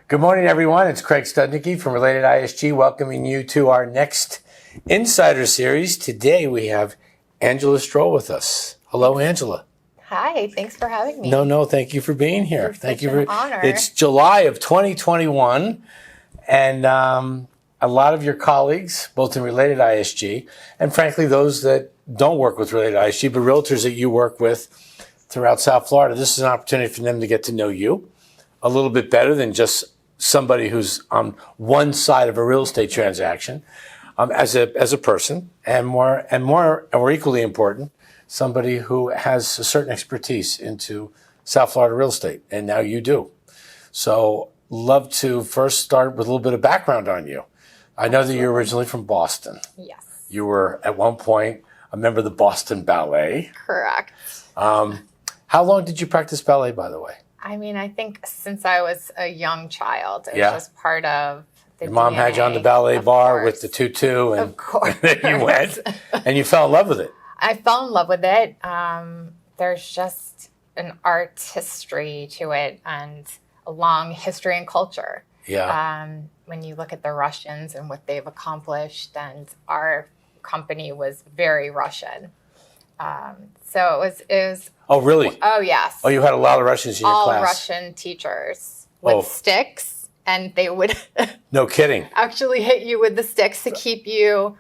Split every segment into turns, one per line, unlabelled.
Good morning, everyone. It's Craig Studnicky from RelatedISG welcoming you to our next Insider Series. Today we have Angela Stroll with us. Hello, Angela.
Hi, thanks for having me.
No, thank you for being here.
It's such an honor.
It's July of 2021, and a lot of your colleagues, both in RelatedISG, and frankly, those that don't work with RelatedISG, but realtors that you work with throughout South Florida, this is an opportunity for them to get to know you a little bit better than just somebody who's on one side of a real estate transaction, as a person, and more equally important, somebody who has a certain expertise into South Florida real estate, and now you do. So, love to first start with a little bit of background on you. I know that you're originally from Boston.
Yes.
You were at one point a member of the Boston Ballet.
Correct.
How long did you practice ballet, by the way?
I mean, I think since I was a young child, it was
Yeah.
just part of the
Your mom
DNA,
had you on the ballet bar
course.
with the tutu, and
Of course.
then you went, and you fell in love with it.
I fell in love with it. There's just an art history to it and a long history and culture.
Yeah.
When you look at the Russians and what they've accomplished, and our company was very Russian. So it was.
Oh, really?
Oh, yes.
Oh, you had a lot of Russians in your
all
class.
Russian teachers with sticks, and they would
No kidding.
actually hit you with the sticks to keep you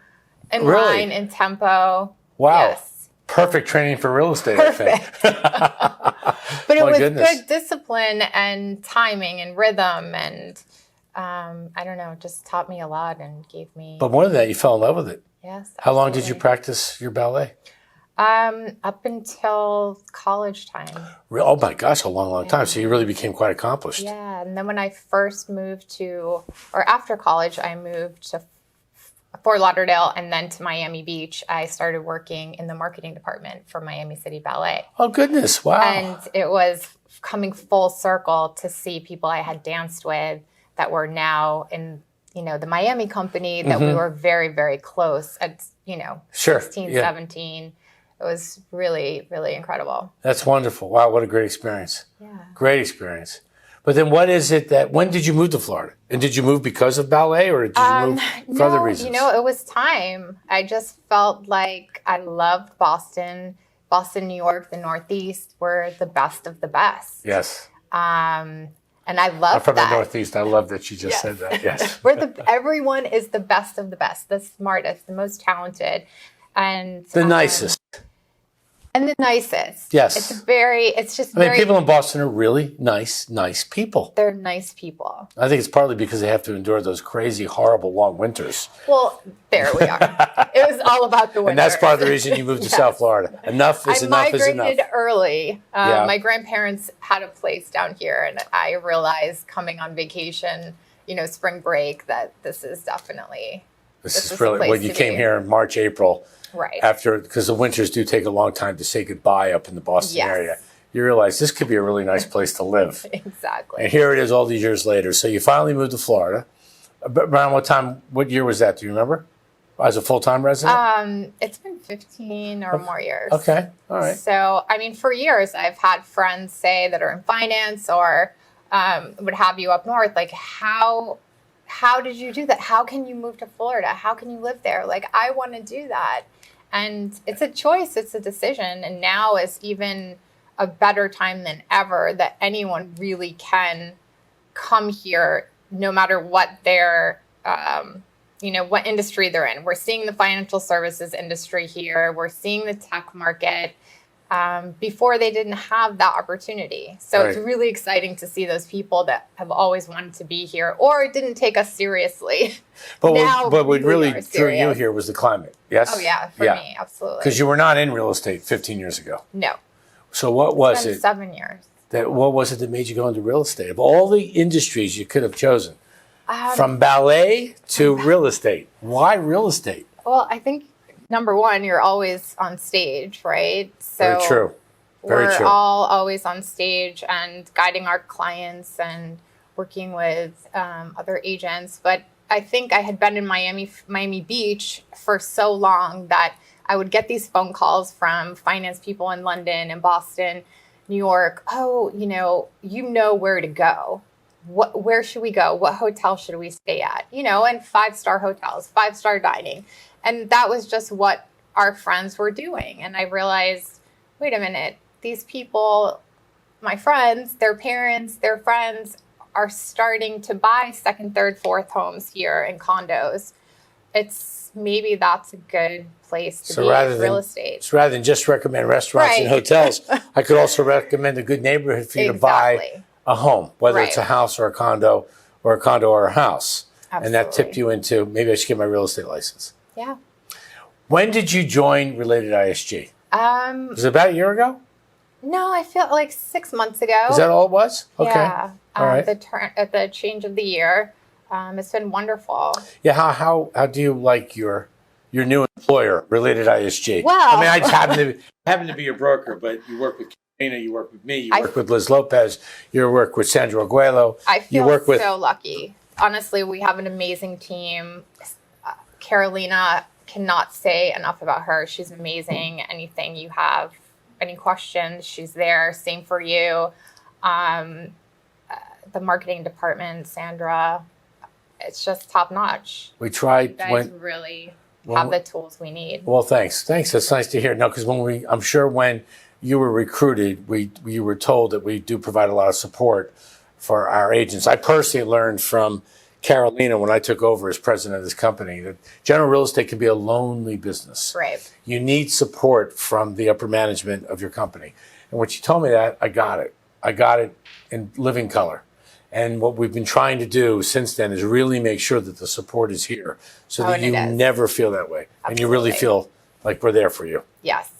in line, in tempo.
Wow.
Yes.
Perfect training for real estate, I think.
But it was
goodness.
good discipline and timing and rhythm, and I don't know, just taught me a lot and gave me.
But more than that, you fell in love with it.
Yes.
How long did you
absolutely.
practice your ballet?
Up until college time.
Oh my gosh, a long time. So you really became quite accomplished.
Yeah, and then when I first moved after college, I moved to Fort Lauderdale and then to Miami Beach. I started working in the marketing department for Miami City Ballet.
Oh goodness, wow.
And it was coming full circle to see people I had danced with that were now in, the Miami company that we were very, very close at,
Sure,
16,
yeah.
17. It was really, really incredible.
That's wonderful. Wow, what a great experience.
Yeah.
Great experience. But then when did you move to Florida? And did you move because of ballet, or did you move for other reasons?
It was time. I just felt like I loved Boston. Boston, New York, the Northeast were the best of the best.
Yes.
And I love
I'm from
that.
the Northeast. I love that you just said that. Yes.
Everyone is the best of the best, the smartest, the most talented, and
The nicest.
And the nicest.
Yes.
It's
people in Boston are really nice people.
They're nice people.
I think it's partly because they have to endure those crazy, horrible, long winters.
Well, there we are. It was all about the winter.
And that's part of the reason you moved to South Florida. Enough is enough is enough.
I migrated early.
Yeah.
My grandparents had a place down here, and I realized coming on vacation, spring break, that this is definitely
This is really when you came here in March, April.
Right.
Because the winters do take a long time to say goodbye up in the Boston area. You realize this could be a really nice place to live.
Exactly.
And here it is all these years later. So you finally moved to Florida. Around what year was that? Do you remember? As a full-time resident?
It's been 15 or more years.
Okay. All right.
So, for years I've had friends say that are in finance or would have you up north, like, how did you do that? How can you move to Florida? How can you live there? Like, I want to do that. And it's a choice, it's a decision. And now is even a better time than ever that anyone really can come here, no matter what their, what industry they're in. We're seeing the financial services industry here. We're seeing the tech market. Before they didn't have that opportunity. So It's really exciting to see those people that have always wanted to be here or didn't take us seriously.
But what really drew you here was the climate, yes?
Oh, yeah, for me, absolutely.
Because you were not in real estate 15 years ago.
No.
So what was
It's been 7 years.
What was it that made you go into real estate? Of all the industries you could have chosen, from ballet to real estate, why real estate?
Well, I think, number one, you're always on stage, right? So
Very true.
We're all always on stage and guiding our clients and working with other agents. But I think I had been in Miami Beach for so long that I would get these phone calls from finance people in London and Boston, New York. Oh, you know where to go. where should we go? What hotel should we stay at? You know, and 5-star hotels, 5-star dining. And that was just what our friends were doing. And I realized, wait a minute, these people, my friends, their parents, their friends are starting to buy second, third, fourth homes here in condos. Maybe that's a good place to be in real estate.
So rather than just recommend restaurants and hotels, I could also recommend a good neighborhood for you to buy a home, whether it's a house or a condo or a house. Absolutely. And that tipped you into, maybe I should get my real estate license.
Yeah.
When did you join Related ISG? Was it about a year ago?
No, I feel like 6 months ago.
Is that all it was? Okay.
Yeah.
All right.
At the change of the year. It's been wonderful.
Yeah, how do you like your new employer, Related ISG?
Well,
I mean, I just happen to be your broker, but you work with Karina, you work with me, you work with Liz Lopez, you work with Sandra Aguelo.
I feel so lucky. Honestly, we have an amazing team. Carolina, cannot say enough about her. She's amazing. Anything you have, any questions, she's there. Same for you. The marketing department, Sandra. It's just top notch.
We tried.
You guys really have the tools we need.
Well, thanks. That's nice to hear. No, because I'm sure when you were recruited, you were told that we do provide a lot of support for our agents. I personally learned from Carolina when I took over as president of this company that general real estate can be a lonely business.
Right.
You need support from the upper management of your company. And when she told me that, I got it. I got it in living color. And what we've been trying to do since then is really make sure that the support is here so that you never feel that way. Absolutely. And you really feel like we're there for you.
Yes.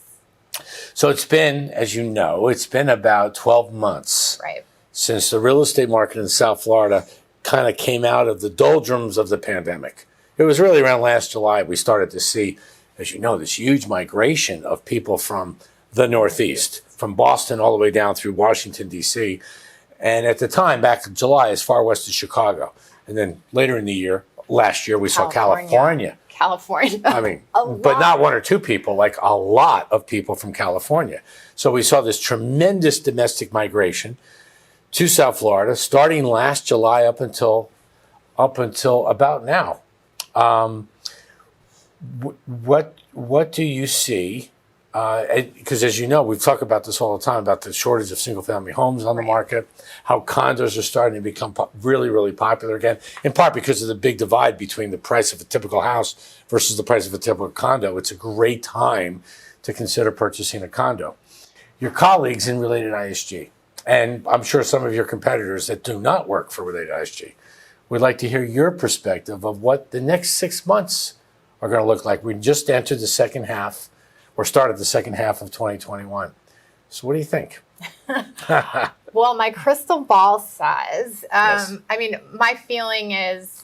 So it's been, as you know, about 12 months since the real estate market in South Florida kind of came out of the doldrums of the pandemic. It was really around last July we started to see, as you know, this huge migration of people from the Northeast, from Boston all the way down through Washington, D.C., and at the time, back in July, as far west as Chicago. And then later in the year, last year, we saw California. I mean, but not one or two people, like a lot of people from California. So we saw this tremendous domestic migration to South Florida, starting last July up until about now. What do you see? Because as you know, we've talked about this all the time, about the shortage of single-family homes on the market, how condos are starting to become really, really popular again, in part because of the big divide between the price of a typical house versus the price of a typical condo. It's a great time to consider purchasing a condo. Your colleagues in Related ISG, and I'm sure some of your competitors that do not work for Related ISG, would like to hear your perspective of what the next 6 months are going to look like. We just entered the second half, or started the second half of 2021. So what do you think?
Well, my crystal ball says, I mean, my feeling is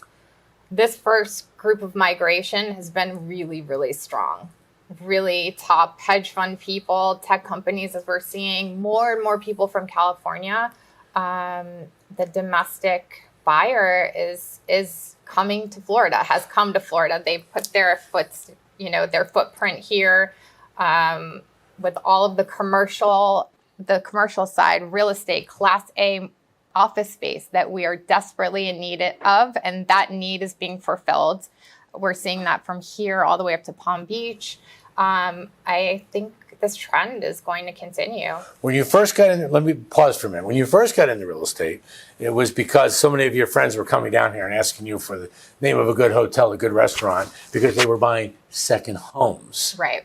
this first group of migration has been really, really strong. Really top hedge fund people, tech companies, as we're seeing more and more people from California. The domestic buyer is coming to Florida, has come to Florida. They've put their footprint here. With all of the commercial side, real estate, Class A office space that we are desperately in need of, and that need is being fulfilled. We're seeing that from here all the way up to Palm Beach. I think this trend is going to continue. When you first got in, let me pause for a minute. When you first got into real estate, it was because so many of your friends were coming down here and asking you for the name of a good hotel, a good restaurant, because they were buying second homes. Right.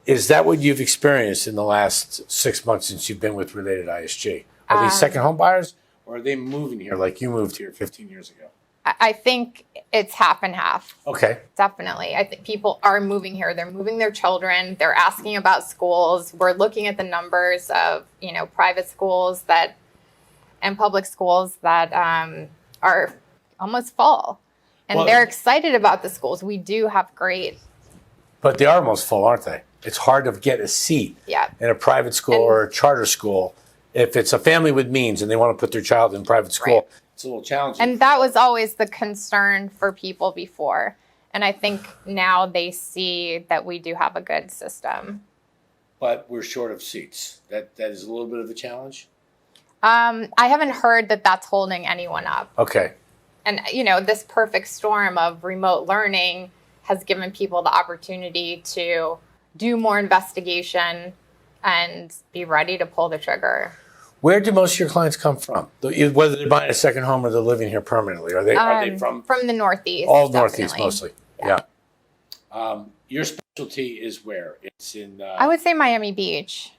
Is that what you've experienced in the last 6 months since you've been with Related ISG? Are these second home buyers, or are they moving here like you moved here 15 years ago? I think it's half and half. Okay. Definitely. I think people are moving here. They're moving their children. They're asking about schools. We're looking at the numbers of, private schools and public schools that are almost full. And they're excited about the schools. We do have great. But they are almost full, aren't they? It's hard to get a seat in a private school or a charter school. If it's a family with means and they want to put their child in private school, it's a little challenging. And that was always the concern for people before. And I think now they see that we do have a good system. But we're short of seats. That is a little bit of a challenge? I haven't heard that that's holding anyone up.
Okay.
And, this perfect storm of remote learning has given people the opportunity to do more investigation and be ready to pull the trigger.
Where do most of your clients come from? Whether they're buying a second home or they're living here permanently? Are they from
the Northeast?
All
definitely.
Northeast mostly. Yeah. Your specialty is where? It's in.
I would say Miami Beach.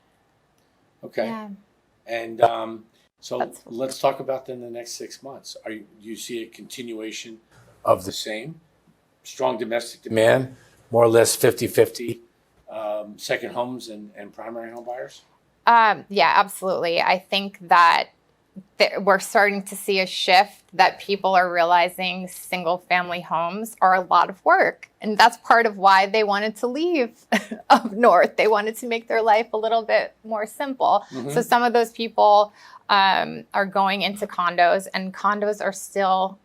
Okay.
Yeah.
And so let's talk about then the next 6 months. Do you see a continuation of the same strong domestic demand, more or less 50-50 second homes and primary home buyers?
Yeah, absolutely. I think that we're starting to see a shift that people are realizing single family homes are a lot of work. And that's part of why they wanted to leave up north. They wanted to make their life a little bit more simple. Mm-hmm. So some of those people are going into condos, and condos are still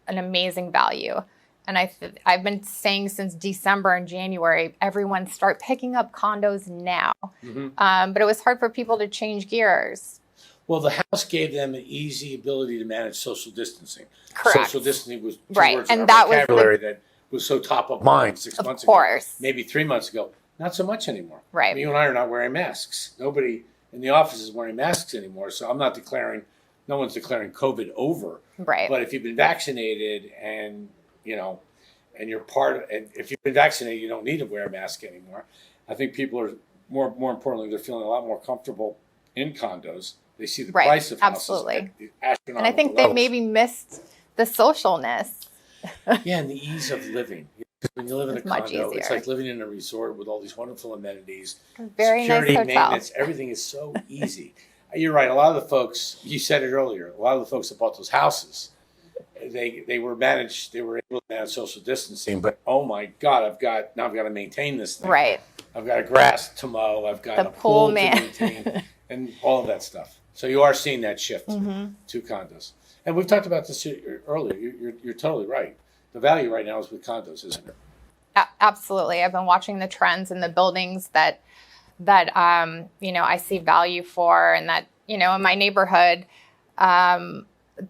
an amazing value. And I've been saying since December and January, everyone start picking up condos now. Mm-hmm. But it was hard for people to change gears.
Well, the house gave them an easy ability to manage social distancing.
Correct.
Social distancing was two
right,
words
and
in
that
our vocabulary that was so top of mind 6 months ago.
Of course.
Maybe 3 months ago. Not so much anymore.
Right.
I mean, you and I are not wearing masks. Nobody in the office is wearing masks anymore. So I'm not declaring, no one's declaring COVID over.
Right.
But if you've been vaccinated and, and you're and if you've been vaccinated, you don't need to wear a mask anymore. I think people are, more importantly, they're feeling a lot more comfortable in condos. They see the price of houses.
Absolutely.
And
I think they maybe missed the socialness.
Yeah, and the ease of living. When you live in a condo, it's like living in a resort with all these wonderful amenities.
Very
security,
nice hotel.
Maintenance, everything is so easy. You're right. A lot of the folks, you said it earlier, a lot of the folks that bought those houses, they were able to manage social distancing, but oh my God, I've got to maintain this thing.
Right.
I've got a grass to mow, I've got a pool to maintain, and all of that stuff. So you are seeing that shift to condos. And we've talked about this earlier. You're totally right. The value right now is with condos, isn't it?
Absolutely. I've been watching the trends in the buildings that I see value for, and that, in my neighborhood,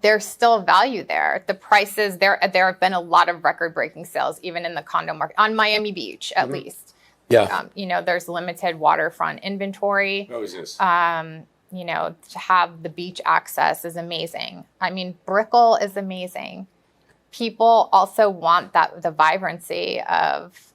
there's still value there. The prices, there have been a lot of record-breaking sales, even in the condo market, on Miami Beach, at least.
Yeah.
There's limited waterfront inventory.
Always is.
To have the beach access is amazing. I mean, Brickell is amazing. People also want the vibrancy of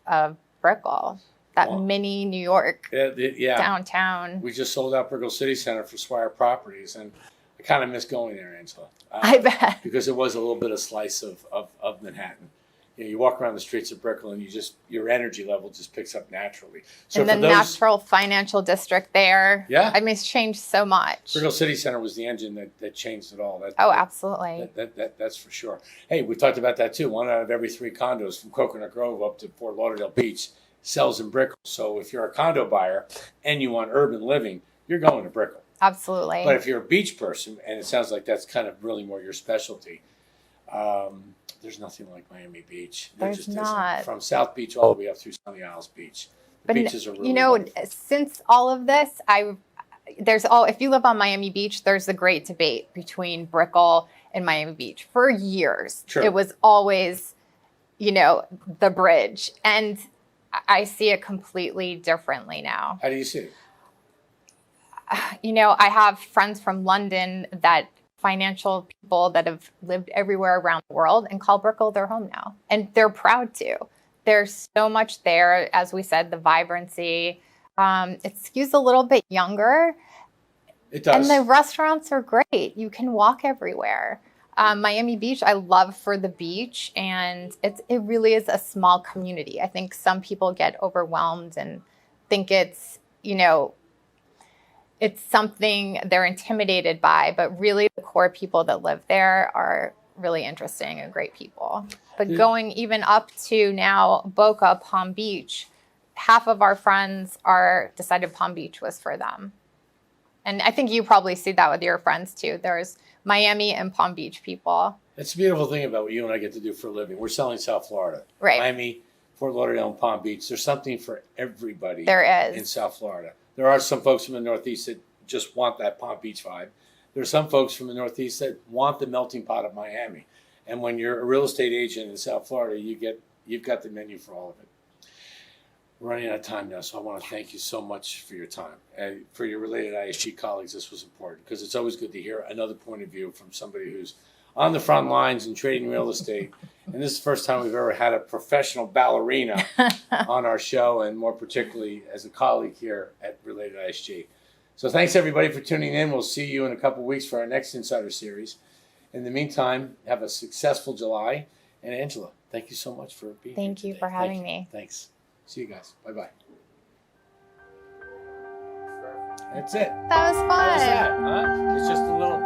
Brickell, that mini New York downtown. We just sold out Brickell City Center for Swire Properties, and I kind of miss going there, Angela. I bet.
Because it was a little bit of slice of Manhattan. You walk around the streets of Brickell and your energy level just picks up naturally. So
and the natural financial district there.
Yeah.
I mean, it's changed so much.
Brickell City Center was the engine that changed it all.
Absolutely.
That's for sure. Hey, we talked about that too. 1 out of every 3 condos from Coconut Grove up to Fort Lauderdale Beach sells in Brickell. So if you're a condo buyer and you want urban living, you're going to Brickell.
Absolutely.
But if you're a beach person, and it sounds like that's kind of really more your specialty, there's nothing like Miami Beach.
There's not.
Isn't. From South Beach all the way up through Sunny Isles Beach. The beaches are really wonderful.
Since all of this, if you live on Miami Beach, there's a great debate between Brickell and Miami Beach. For years,
True.
It was always, the bridge. And I see it completely differently now.
How do you see it?
I have friends from London, financial people that have lived everywhere around the world, and call Brickell their home now. And they're proud to. There's so much there. As we said, the vibrancy. It skews a little bit younger.
It does.
And the restaurants are great. You can walk everywhere. Miami Beach, I love for the beach. And it really is a small community. I think some people get overwhelmed and think it's, it's something they're intimidated by, but really the core people that live there are really interesting and great people. But going even up to now Boca, Palm Beach, half of our friends decided Palm Beach was for them. And I think you probably see that with your friends too. There's Miami and Palm Beach people.
That's the beautiful thing about what you and I get to do for a living. We're selling South Florida.
Right.
Miami, Fort Lauderdale, and Palm Beach. There's something for everybody
there is.
In South Florida. There are some folks from the Northeast that just want that Palm Beach vibe. there are some folks from the Northeast that want the melting pot of Miami. And when you're a real estate agent in South Florida, you've got the menu for all of it. We're running out of time now, so I want to thank you so much for your time. And for your Related ISG colleagues, this was important because it's always good to hear another point of view from somebody who's on the front lines and trading real estate. And this is the first time we've ever had a professional ballerina on our show, and more particularly as a colleague here at Related ISG. So thanks everybody for tuning in. We'll see you in a couple of weeks for our next Insider Series. In the meantime, have a successful July. And Angela, thank you so much for being here.
Thank you for having me.
Thanks. See you guys. Bye-bye. That's it.
That was fun.
How was that, huh? It's just a little